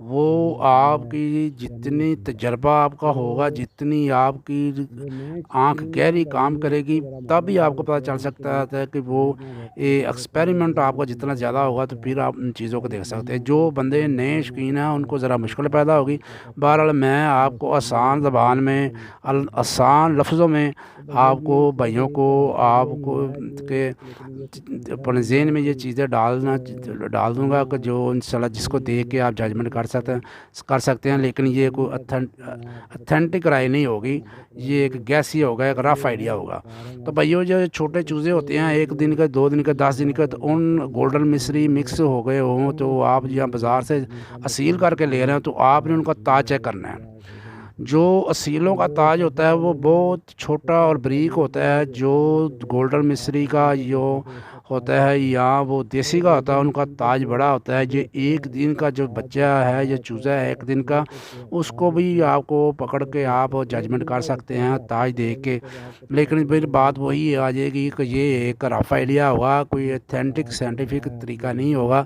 وہ آپ کی جتنی تجربہ آپ کا ہوگا، جتنی آپ کی آنکھ گہری کام کرے گی، تب ہی آپ کو پتہ چل سکتا ہے کہ وہ ایکسپیریمنٹ آپ کا جتنا زیادہ ہوگا تو پھر آپ ان چیزوں کو دیکھ سکتے ہیں۔ جو بندے نئے شوقین ہیں ان کو ذرا مشکل پیدا ہوگی۔ بہرحال میں آپ کو آسان زبان میں، آسان لفظوں میں آپ کو بھائیوں کو آپ کو کہ اپنے ذہن میں یہ چیزیں ڈال دوں گا کہ جو انشاءاللہ جس کو دیکھ کے آپ ججمنٹ کر سکتے ہیں، لیکن یہ کوئی اتھینٹک رائے نہیں ہوگی، یہ ایک گیس ہی ہوگا، ایک رف آئیڈیا ہوگا۔ تو بھائیو جو چھوٹے چوزے ہوتے ہیں، 1 دن کے، 2 دن کے، 10 دن کے، تو ان گولڈن مصری مکس ہو گئے ہوں تو آپ یہاں بازار سے اصیل کر کے لے رہے ہیں، تو آپ نے ان کا تاج چیک کرنا ہے۔ جو اصیلوں کا تاج ہوتا ہے وہ بہت چھوٹا اور بریک ہوتا ہے، جو گولڈن مصری کا جو ہوتا ہے یا وہ دیسی کا ہوتا ہے ان کا تاج بڑا ہوتا ہے۔ یہ 1 دن کا جو بچہ ہے، یہ چوزا ہے 1 دن کا، اس کو بھی آپ کو پکڑ کے آپ ججمنٹ کر سکتے ہیں تاج دیکھ کے، لیکن پھر بات وہی آ جائے گی کہ یہ ایک رف آئیڈیا ہوگا، کوئی اتھینٹک سائنٹیفک طریقہ نہیں ہوگا،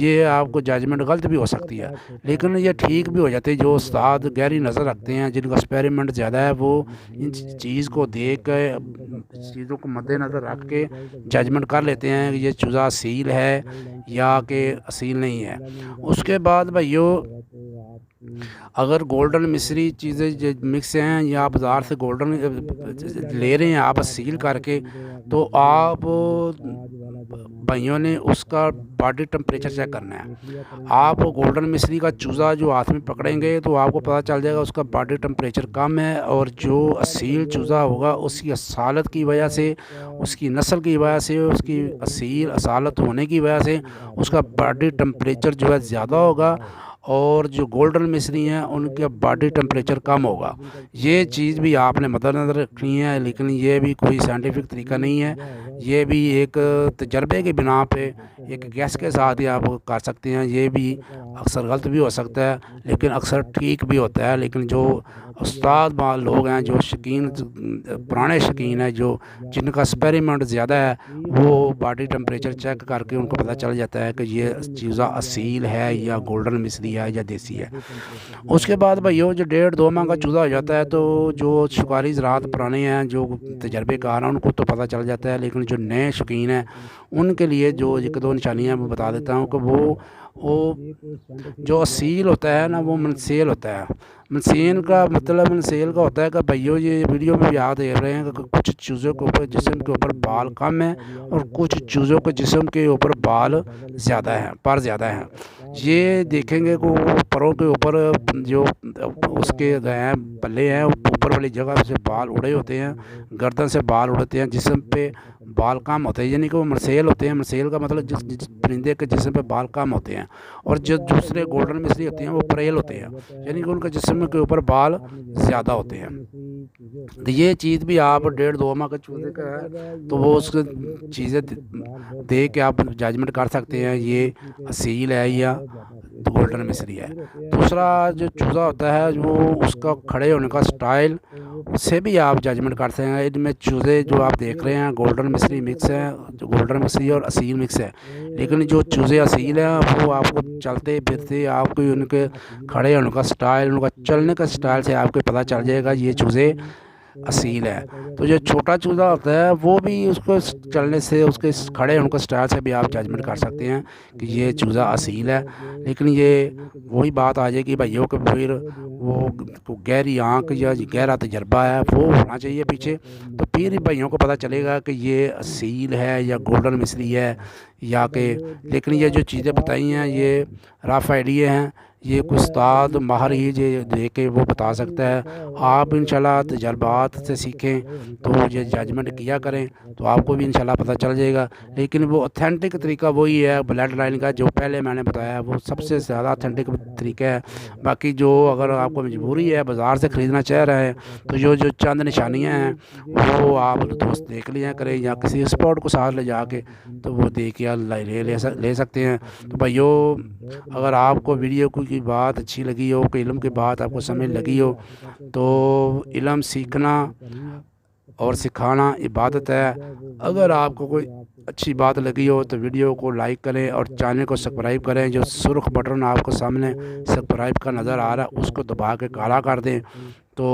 یہ آپ کو ججمنٹ غلط بھی ہو سکتی ہے، لیکن یہ ٹھیک بھی ہو جاتے ہیں۔ جو استاد گہری نظر رکھتے ہیں، جن کا ایکسپیریمنٹ زیادہ ہے، وہ ان چیز کو دیکھ کے، چیزوں کو مد نظر رکھ کے ججمنٹ کر لیتے ہیں کہ یہ چوزا اصیل ہے یا کہ اصیل نہیں ہے۔ اس کے بعد بھائیو اگر گولڈن مصری چیزیں مکس ہیں یا بازار سے گولڈن لے رہے ہیں آپ اصیل کر کے، تو آپ بھائیوں نے اس کا باڈی ٹمپریچر چیک کرنا ہے۔ آپ گولڈن مصری کا چوزا جو ہاتھ میں پکڑیں گے تو آپ کو پتہ چل جائے گا اس کا باڈی ٹمپریچر کم ہے، اور جو اصیل چوزا ہوگا اس کی اصالت کی وجہ سے، اس کی نسل کی وجہ سے، اس کی اصیل اصالت ہونے کی وجہ سے اس کا باڈی ٹمپریچر جو ہے زیادہ ہوگا، اور جو گولڈن مصری ہیں ان کا باڈی ٹمپریچر کم ہوگا۔ یہ چیز بھی آپ نے مد نظر رکھنی ہے، لیکن یہ بھی کوئی سائنٹیفک طریقہ نہیں ہے، یہ بھی ایک تجربے کی بنا پہ ایک گیس کے ساتھ ہی آپ کر سکتے ہیں۔ یہ بھی اکثر غلط بھی ہو سکتا ہے لیکن اکثر ٹھیک بھی ہوتا ہے، لیکن جو استاد لوگ ہیں، جو شوقین، پرانے شوقین ہیں، جن کا ایکسپیریمنٹ زیادہ ہے، وہ باڈی ٹمپریچر چیک کر کے ان کو پتہ چل جاتا ہے کہ یہ چیزا اصیل ہے یا گولڈن مصری ہے یا دیسی ہے۔ اس کے بعد بھائیو جو 1.5-2 ماہ کا چوزا ہو جاتا ہے تو جو شکاری زراعت پرانے ہیں، جو تجربے کار ہیں، ان کو تو پتہ چل جاتا ہے، لیکن جو نئے شوقین ہیں ان کے لیے جو 1-2 نشانیاں میں بتا دیتا ہوں کہ وہ جو اصیل ہوتا ہے نا، وہ منسیل ہوتا ہے۔ منسین کا مطلب، منسیل کا ہوتا ہے کہ بھائیو یہ ویڈیو میں بھی آپ دیکھ رہے ہیں کہ کچھ چوزوں کے اوپر، جسم کے اوپر بال کم ہیں، اور کچھ چوزوں کے جسم کے اوپر بال زیادہ ہیں، پر زیادہ ہیں۔ یہ دیکھیں گے کہ وہ پروں کے اوپر جو اس کے ہیں پلے ہیں، اوپر والی جگہ سے بال اڑے ہوتے ہیں، گردن سے بال اڑتے ہیں، جسم پہ بال کم ہوتے ہیں، یعنی کہ وہ منسیل ہوتے ہیں۔ منسیل کا مطلب جس پرندے کے جسم پہ بال کم ہوتے ہیں، اور جو دوسرے گولڈن مصری ہوتے ہیں وہ پریل ہوتے ہیں، یعنی کہ ان کے جسم کے اوپر بال زیادہ ہوتے ہیں۔ تو یہ چیز بھی آپ 1.5-2 ماہ کا چوزے کا ہے تو وہ اس چیزیں دیکھ کے آپ ججمنٹ کر سکتے ہیں یہ اصیل ہے یا گولڈن مصری ہے۔ دوسرا جو چوزا ہوتا ہے، جو اس کا کھڑے ہونے کا سٹائل، اس سے بھی آپ ججمنٹ کرتے ہیں۔ ان میں چوزے جو آپ دیکھ رہے ہیں گولڈن مصری مکس ہیں، جو گولڈن مصری اور اصیل مکس ہے، لیکن جو چوزے اصیل ہیں وہ آپ کو چلتے پھرتے، آپ کو ان کے کھڑے ہونے کا سٹائل، ان کا چلنے کا سٹائل سے آپ کو پتہ چل جائے گا یہ چوزے اصیل ہے۔ تو جو چھوٹا چوزا ہوتا ہے وہ بھی اس کو چلنے سے، اس کے کھڑے ہونے کے سٹائل سے بھی آپ ججمنٹ کر سکتے ہیں کہ یہ چوزا اصیل ہے، لیکن یہ وہی بات آ جائے گی بھائیوں کہ پھر وہ گہری آنکھ یا گہرا تجربہ ہے وہ ہونا چاہیے پیچھے، تو پھر بھائیوں کو پتہ چلے گا کہ یہ اصیل ہے یا گولڈن مصری ہے یا کہ، لیکن یہ جو چیزیں بتائی ہیں یہ رف آئیڈیا ہیں، یہ کوئی استاد ماہر ہی دیکھ کے وہ بتا سکتا ہے۔ آپ انشاءاللہ تجربات سے سیکھیں تو یہ ججمنٹ کیا کریں تو آپ کو بھی انشاءاللہ پتہ چل جائے گا، لیکن وہ اتھینٹک طریقہ وہی ہے بلڈ لائن کا، جو پہلے میں نے بتایا وہ سب سے زیادہ اتھینٹک طریقہ ہے۔ باقی جو اگر آپ کو مجبوری ہے بازار سے خریدنا چاہ رہے ہیں تو جو چند نشانیاں ہیں وہ آپ دوست دیکھ لیا کریں، یا کسی اسپاٹ کو ساتھ لے جا کے تو وہ دیکھ کے لے سکتے ہیں۔ تو بھائیو اگر آپ کو ویڈیو کی بات اچھی لگی ہو، کہ علم کی بات آپ کو سمجھ لگی ہو، تو علم سیکھنا اور سکھانا عبادت ہے۔ اگر آپ کو کوئی اچھی بات لگی ہو تو ویڈیو کو لائک کریں اور چینل کو سبسکرائب کریں۔ جو سرخ بٹن آپ کو سامنے سبسکرائب کا نظر آ رہا ہے اس کو دبا کے کالا کر دیں۔ تو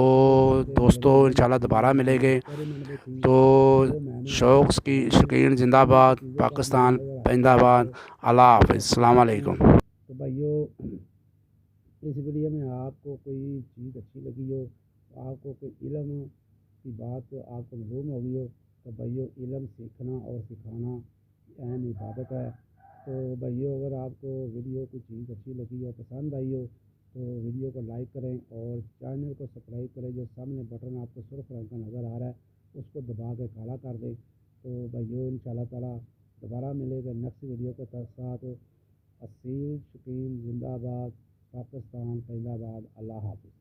دوستو انشاءاللہ دوبارہ ملیں گے۔ تو شوق کی شوقین زندہ باد، پاکستان زندہ باد، اللہ حافظ، السلام علیکم۔ تو بھائیو، اس ویڈیو میں آپ کو کوئی چیز اچھی لگی ہو، آپ کو کوئی علم کی بات آپ کو معلوم ہوگی ہو، تو بھائیو علم سیکھنا اور سکھانا اہم عبادت ہے۔ تو بھائیو اگر آپ کو ویڈیو کی چیز اچھی لگی ہو، پسند آئی ہو، تو ویڈیو کو لائک کریں اور چینل کو سبسکرائب کریں۔ جو سامنے بٹن آپ کو سرخ رنگ کا نظر آ رہا ہے اس کو دبا کے کالا کر دیں۔ تو بھائیو انشاءاللہ تعالیٰ دوبارہ ملے گا نیکسٹ ویڈیو کے ساتھ۔ اصیل شکیم زندہ باد، پاکستان زندہ باد، اللہ حافظ۔